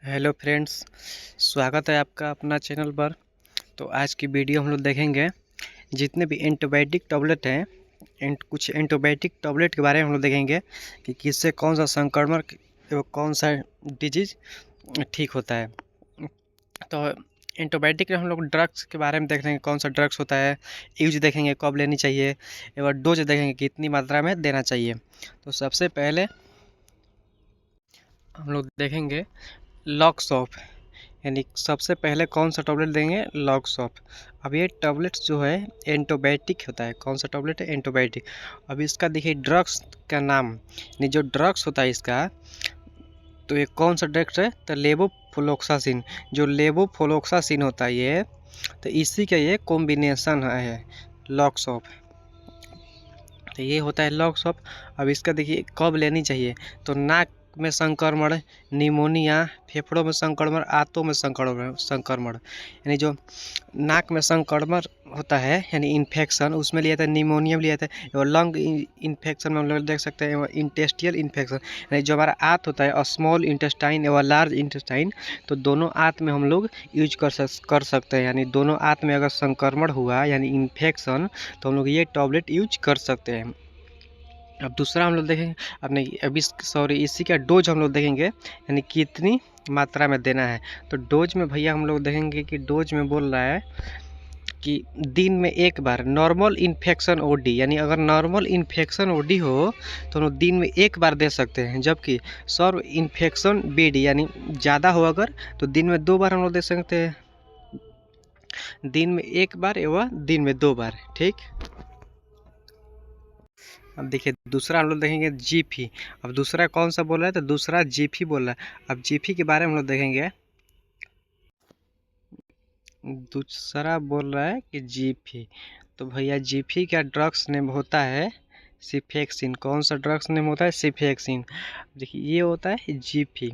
Hello friends, स्वागत है आपका अपना चैनल पर। तो आज की वीडियो हम लोग देखेंगे जितने भी एंटीबायोटिक टैबलेट हैं, कुछ एंटीबायोटिक टैबलेट के बारे में हम लोग देखेंगे कि किससे कौन सा संक्रमण एवं कौन सा डिजीज ठीक होता है। तो एंटीबायोटिक में हम लोग ड्रग्स के बारे में देख रहे हैं, कौन सा ड्रग्स होता है, यूज देखेंगे कब लेनी चाहिए एवं डोज देखेंगे कितनी मात्रा में देना चाहिए। तो सबसे पहले हम लोग देखेंगे लॉक्सॉफ, यानी सबसे पहले कौन सा टैबलेट देंगे, लॉक्सॉफ। अब ये टैबलेट जो है एंटीबायोटिक होता है। कौन सा टैबलेट है, एंटीबायोटिक। अब इसका देखिए ड्रग्स का नाम, यानी जो ड्रग्स होता है इसका, तो ये कौन सा ड्रग्स है, तो लेवोफ्लोक्सासिन। जो लेवोफ्लोक्सासिन होता है ये, तो इसी का ये कॉम्बिनेशन है लॉक्सॉफ। तो ये होता है लॉक्सॉफ। अब इसका देखिए कब लेनी चाहिए, तो नाक में संक्रमण, निमोनिया, फेफड़ों में संक्रमण, आंतों में संक्रमण यानी जो नाक में संक्रमण होता है यानी इन्फेक्शन, उसमें लिया था, निमोनिया में लिया था, और लंग इन्फेक्शन में हम लोग देख सकते हैं, इंटेस्टियल इन्फेक्शन यानी जो हमारा आंत होता है, स्मॉल इंटेस्टाइन एवं लार्ज इंटेस्टाइन, तो दोनों आंत में हम लोग यूज कर सकते हैं। यानी दोनों आंत में अगर संक्रमण हुआ यानी इन्फेक्शन, तो हम लोग ये टैबलेट यूज कर सकते हैं। अब दूसरा हम लोग देखेंगे अपने अभी इसी का डोज हम लोग देखेंगे, यानी कितनी मात्रा में देना है। तो डोज में भैया हम लोग देखेंगे कि डोज में बोल रहा है कि दिन में एक बार नॉर्मल इन्फेक्शन ओडी, यानी अगर नॉर्मल इन्फेक्शन ओडी हो तो हम लोग दिन में एक बार दे सकते हैं, जबकि सर्व इन्फेक्शन बीडी यानी ज़्यादा हो अगर, तो दिन में 2 बार हम लोग दे सकते हैं। दिन में एक बार एवं दिन में 2 बार, ठीक। अब देखिए दूसरा हम लोग देखेंगे जीफी। अब दूसरा कौन सा बोल रहा है, तो दूसरा जीफी बोल रहा है। अब जीफी के बारे में हम लोग देखेंगे, दूसरा बोल रहा है कि जीफी, तो भैया जीफी का ड्रग्स नेम होता है सिफेक्सिन। कौन सा ड्रग्स नेम होता है, सिफेक्सिन। देखिए ये होता है जीफी।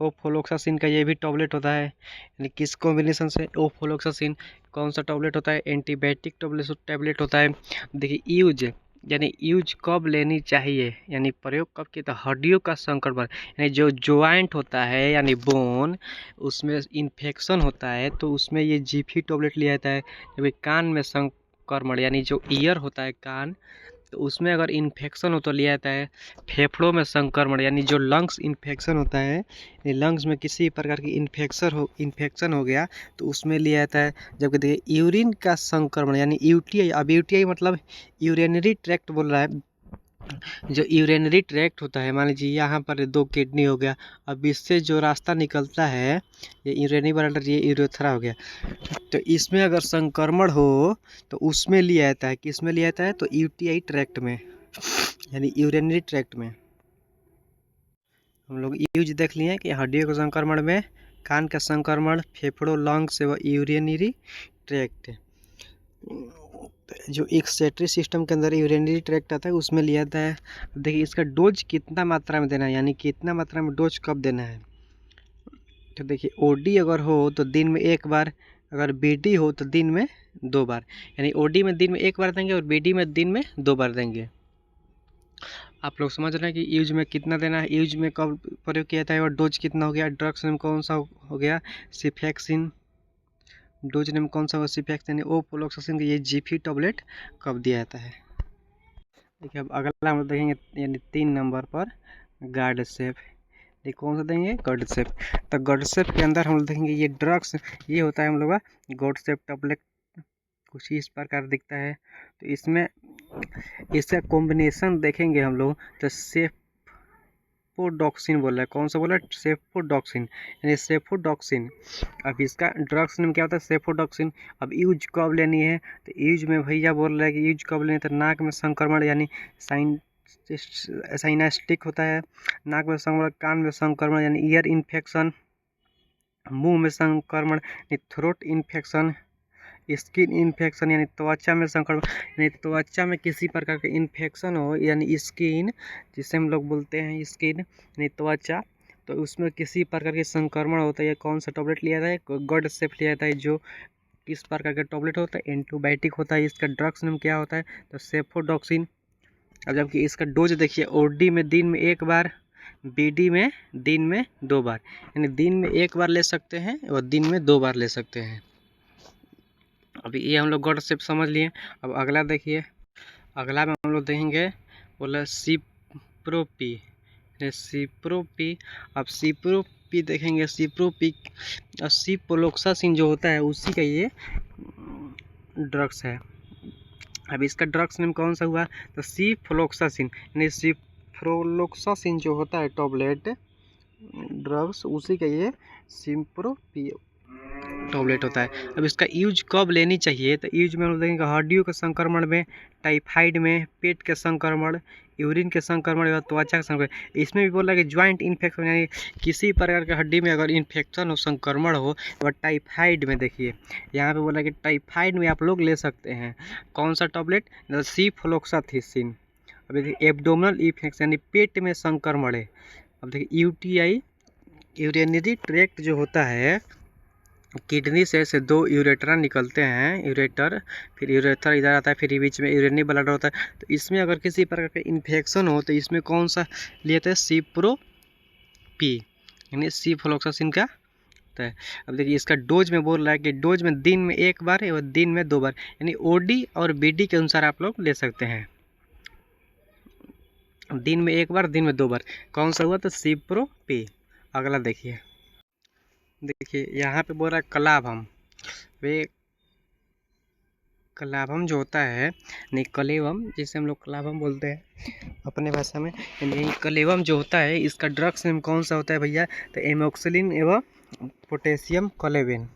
ओफ्लोक्सासिन का ये भी टैबलेट होता है, यानी किस कॉम्बिनेशन से, ओफ्लोक्सासिन। कौन सा टैबलेट होता है, एंटीबायोटिक टैबलेट होता है। देखिए यूज, यानी यूज कब लेनी चाहिए, यानी प्रयोग कब किया, तो हड्डियों का संक्रमण, यानी जो ज्वाइंट होता है यानी बोन, उसमें इन्फेक्शन होता है तो उसमें ये जीफी टैबलेट लिया जाता है। जब कान में संक्रमण, यानी जो ईयर होता है कान, तो उसमें अगर इन्फेक्शन हो तो लिया जाता है। फेफड़ों में संक्रमण, यानी जो लंग्स इन्फेक्शन होता है, लंग्स में किसी प्रकार की इन्फेक्शन हो गया तो उसमें लिया जाता है। जबकि देखिए यूरिन का संक्रमण यानी यूटीआई, अब यूटीआई मतलब यूरिनरी ट्रैक्ट बोल रहा है। जो यूरिनरी ट्रैक्ट होता है, मान लीजिए यहाँ पर 2 किडनी हो गया, अब इससे जो रास्ता निकलता है ये यूरिनरी ब्लैडर, ये यूरेथ्रा हो गया, तो इसमें अगर संक्रमण हो तो उसमें लिया जाता है। किस में लिया जाता है, तो यूटीआई ट्रैक्ट में, यानी यूरिनरी ट्रैक्ट में। हम लोग यूज देख लिए कि हड्डियों के संक्रमण में कान का संक्रमण, फेफड़ों, लंग्स एवं यूरिनरी ट्रैक्ट। जो एक्सक्रीटरी सिस्टम के अंदर यूरिनरी ट्रैक्ट आता है उसमें लिया जाता है। देखिए इसका डोज कितना मात्रा में देना है, यानी कितना मात्रा में डोज कब देना है। तो देखिए ओडी अगर हो तो दिन में एक बार, अगर बीडी हो तो दिन में 2 बार, यानी ओडी में दिन में एक बार देंगे और बीडी में दिन में 2 बार देंगे। आप लोग समझ रहे हैं कि यूज में कितना देना है, यूज में कब प्रयोग किया जाता है, और डोज कितना हो गया। ड्रग्स नेम कौन सा हो गया, सिफेक्सिन। डोज नेम कौन सा होगा, सिफेक्सिन। ओफ्लोक्सासिन का ये जीफी टैबलेट कब दिया जाता है। देखिए अब अगला हम लोग देखेंगे, यानी 3 नंबर पर गार्डसेफ। ये कौन सा देंगे, गॉडसेफ। तो गॉडसेफ के अंदर हम लोग देखेंगे ये ड्रग्स, ये होता है हम लोग का गॉडसेफ टैबलेट, कुछ ही इस प्रकार दिखता है। तो इसमें इसका कॉम्बिनेशन देखेंगे हम लोग, तो सेफोडॉक्सिन बोल रहा है। कौन सा बोल रहा है, सेफोडॉक्सिन, यानी सेफोडॉक्सिन। अब इसका ड्रग्स नेम क्या होता है, सेफोडॉक्सिन। अब यूज कब लेनी है, तो यूज में भैया बोल रहा है कि यूज कब लेनी है, तो नाक में संक्रमण यानी साइनास्टिक होता है, नाक में संक्रमण, कान में संक्रमण यानी ईयर इन्फेक्शन, मुंह में संक्रमण यानी थ्रोट इन्फेक्शन, स्किन इन्फेक्शन यानी त्वचा में संक्रमण, यानी त्वचा में किसी प्रकार का इन्फेक्शन हो, यानी स्किन, जिसे हम लोग बोलते हैं स्किन यानी त्वचा, तो उसमें किसी प्रकार के संक्रमण होता है। कौन सा टैबलेट लिया जाता है, गॉडसेफ लिया जाता है। जो किस प्रकार का टैबलेट होता है, एंटीबायोटिक होता है। इसका ड्रग्स नेम क्या होता है, तो सेफोडॉक्सिन। अब जबकि इसका डोज देखिए ओडी में दिन में एक बार, BD में दिन में 2 बार, यानी दिन में 1 बार ले सकते हैं और दिन में 2 बार ले सकते हैं। अभी ये हम लोग गॉड शेप समझ लिए। अब अगला देखिए, अगला में हम लोग देखेंगे बोला सिप्रोपी, सिप्रोपी। अब सिप्रोपी देखेंगे, सिप्रोपी और सिप्रोलोक्सासिन जो होता है उसी का ये ड्रग्स है। अब इसका ड्रग्स नेम कौन सा हुआ, तो सिप्रोलोक्सासिन, यानी सिप्रोलोक्सासिन जो होता है टॉबलेट ड्रग्स, उसी का ये सिप्रोपी टॉबलेट होता है। अब इसका यूज कब लेनी चाहिए, तो यूज में हम देखेंगे हड्डियों के संक्रमण में, टाइफाइड में, पेट के संक्रमण, यूरिन के संक्रमण या त्वचा के संक्रमण। इसमें भी बोला कि ज्वाइंट इन्फेक्शन, यानी किसी प्रकार के हड्डी में अगर इन्फेक्शन हो, संक्रमण हो, और टाइफाइड में देखिए यहाँ पे बोला कि टाइफाइड में आप लोग ले सकते हैं कौन सा टॉबलेट, सिप्रोफ्लोक्सासिन। अब देखिए एब्डोमिनल इन्फेक्शन यानी पेट में संक्रमण है। अब देखिए UTI, यूरिनरी ट्रैक्ट जो होता है, किडनी से 2 यूरेट्रा निकलते हैं, यूरेटर, फिर यूरेथर इधर आता है, फिर बीच में यूरिनरी ब्लैडर होता है। तो इसमें अगर किसी प्रकार का इन्फेक्शन हो तो इसमें कौन सा लेते हैं, सिप्रोपी, यानी सिप्रोफ्लोक्सासिन का होता है। अब देखिए इसका डोज में बोल रहा है कि डोज में दिन में 1 बार और दिन में 2 बार, यानी OD और BD के अनुसार आप लोग ले सकते हैं। दिन में 1 बार, दिन में 2 बार, कौन सा हुआ, तो सिप्रोपी। अगला देखिए यहाँ पे बोल रहा है कलाभम। वे कलाभम जो होता है, नहीं कलेवम, जिसे हम लोग कलाभम बोलते हैं अपने भाषा में, यानी कलेवम जो होता है इसका ड्रग्स नेम कौन सा होता है भैया, तो एमोक्सिलिन एवं पोटेशियम क्लेवेन,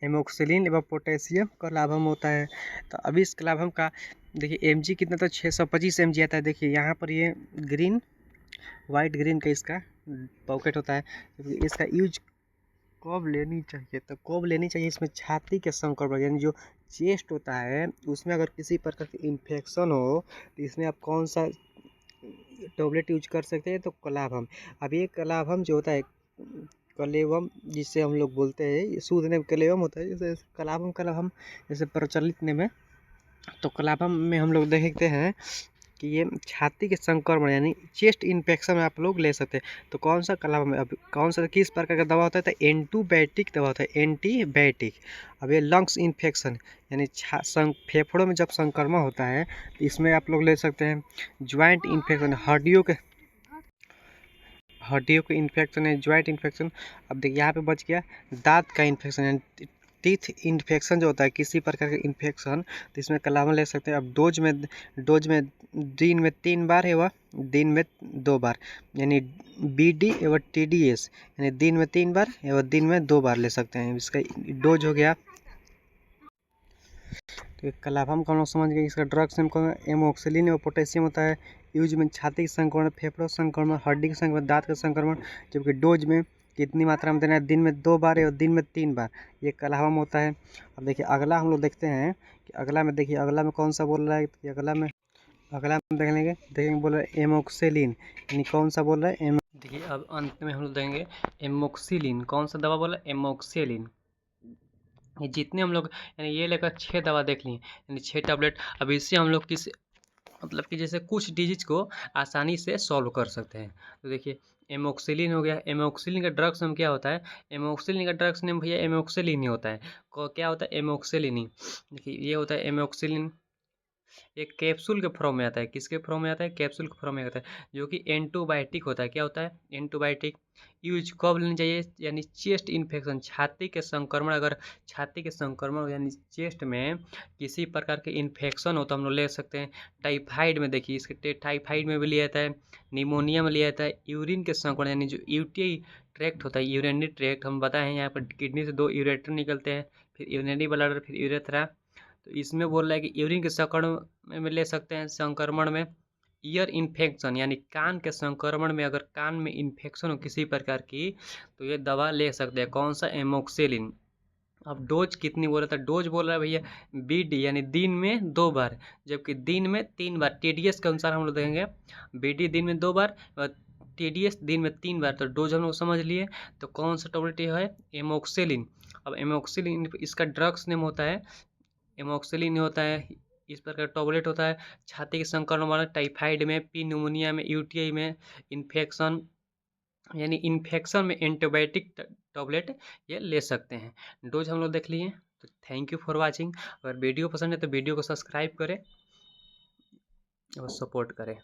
एमोक्सिलिन एवं पोटेशियम कलाभम होता है। तो अभी इस कलाभम का देखिए mg कितना, तो 625 mg आता है। देखिए यहाँ पर ये ग्रीन, वाइट ग्रीन का इसका पॉकेट होता है। इसका यूज कब लेनी चाहिए, तो कब लेनी चाहिए, इसमें छाती के संक्रमण यानी जो चेस्ट होता है उसमें अगर किसी प्रकार की इन्फेक्शन हो तो इसमें आप कौन सा टैबलेट यूज कर सकते हैं, तो कलाभम। अब ये कलाभम जो होता है, कलेवम जिसे हम लोग बोलते हैं, शुद्ध नेम कलेवम होता है, जैसे कलाभम जैसे प्रचलित नेम है। तो कलाभम में हम लोग देखते हैं कि ये छाती के संक्रमण यानी चेस्ट इन्फेक्शन में आप लोग ले सकते हैं। तो कौन सा कलाभम में, अब कौन सा किस प्रकार का दवा होता है, तो एंटीबायोटिक दवा होता है, एंटीबायोटिक। अब ये लंग्स इन्फेक्शन यानी फेफड़ों में जब संक्रमण होता है तो इसमें आप लोग ले सकते हैं। ज्वाइंट इन्फेक्शन, हड्डियों के इन्फेक्शन है, ज्वाइंट इन्फेक्शन। अब देखिए यहाँ पे बच गया दांत का इन्फेक्शन यानी टीथ इन्फेक्शन जो होता है, किसी प्रकार का इन्फेक्शन, तो इसमें कलाभम ले सकते हैं। अब डोज में दिन में 3 बार है, वह दिन में 2 बार, यानी BD एवं TDS, यानी दिन में 3 बार एवं दिन में 2 बार ले सकते हैं। इसका डोज हो गया। तो कलाभम का हम लोग समझ गए। इसका ड्रग्स नेम कौन, एमोक्सिलिन और पोटेशियम होता है। यूज में छाती के संक्रमण, फेफड़ों संक्रमण, हड्डी के संक्रमण, दांत का संक्रमण। जबकि डोज में कितनी मात्रा में देना है, दिन में 2 बार और दिन में 3 बार, ये कलाभम होता है। अब देखिए अगला हम लोग देखते हैं कि अगला में देखिए अगला में कौन सा बोल रहा है, कि अगला में देखेंगे बोल रहा है एमोक्सिलिन, यानी कौन सा बोल रहा है, देखिए अब अंत में हम लोग देंगे एमोक्सिलिन। कौन सा दवा बोला, एमोक्सिलिन। ये जितने हम लोग यानी ये लेकर 6 दवा देख लिए, यानी 6 टैबलेट। अब इससे हम लोग किस मतलब कि जैसे कुछ डिजीज को आसानी से सॉल्व कर सकते हैं। तो देखिए एमोक्सिलिन हो गया। एमोक्सिलिन का ड्रग्स नेम क्या होता है, एमोक्सिलिन का ड्रग्स नेम भैया एमोक्सिलिन ही होता है। क्या होता है, एमोक्सिलिन ही। देखिए ये होता है एमोक्सिलिन, एक कैप्सूल के फॉर्म में आता है। किसके फॉर्म में आता है, कैप्सूल के फॉर्म में आता है, जो कि एंटीबायोटिक होता है। क्या होता है, एंटीबायोटिक। यूज कब लेनी चाहिए, यानी चेस्ट इन्फेक्शन, छाती के संक्रमण, अगर छाती के संक्रमण यानी चेस्ट में किसी प्रकार के इन्फेक्शन हो तो हम लोग ले सकते हैं। टाइफाइड में देखिए इसके टाइफाइड में भी लिया जाता है, निमोनिया में लिया जाता है। यूरिन के संक्रमण यानी जो UTI ट्रैक्ट होता है, यूरिनरी ट्रैक्ट, हम बताएं यहाँ पर किडनी से 2 यूरेटर निकलते हैं, फिर यूरिनरी ब्लैडर, फिर यूरेथ्रा। तो इसमें बोल रहा है कि यूरिन के संक्रमण में ले सकते हैं। संक्रमण में ईयर इन्फेक्शन यानी कान के संक्रमण में, अगर कान में इन्फेक्शन हो किसी प्रकार की तो ये दवा ले सकते हैं। कौन सा, एमोक्सिलिन। अब डोज कितनी बोल रहा था, डोज बोल रहा है भैया BD यानी दिन में 2 बार, जबकि दिन में 3 बार। TDS के अनुसार हम लोग देखेंगे, BD दिन में 2 बार और TDS दिन में 3 बार। तो डोज हम लोग समझ लिए। तो कौन सा टैबलेट है, एमोक्सिलिन। अब एमोक्सिलिन इसका ड्रग्स नेम होता है, एमोक्सिलिन होता है। इस प्रकार टॉबलेट होता है। छाती के संक्रमण वाला टाइफाइड में, पी न्यूमोनिया में, यूटीआई में, इन्फेक्शन यानी इन्फेक्शन में एंटीबायोटिक टॉबलेट ये ले सकते हैं। डोज हम लोग देख लिए। तो थैंक यू फॉर वाचिंग। अगर वीडियो पसंद है तो वीडियो को सब्सक्राइब करें और सपोर्ट करें।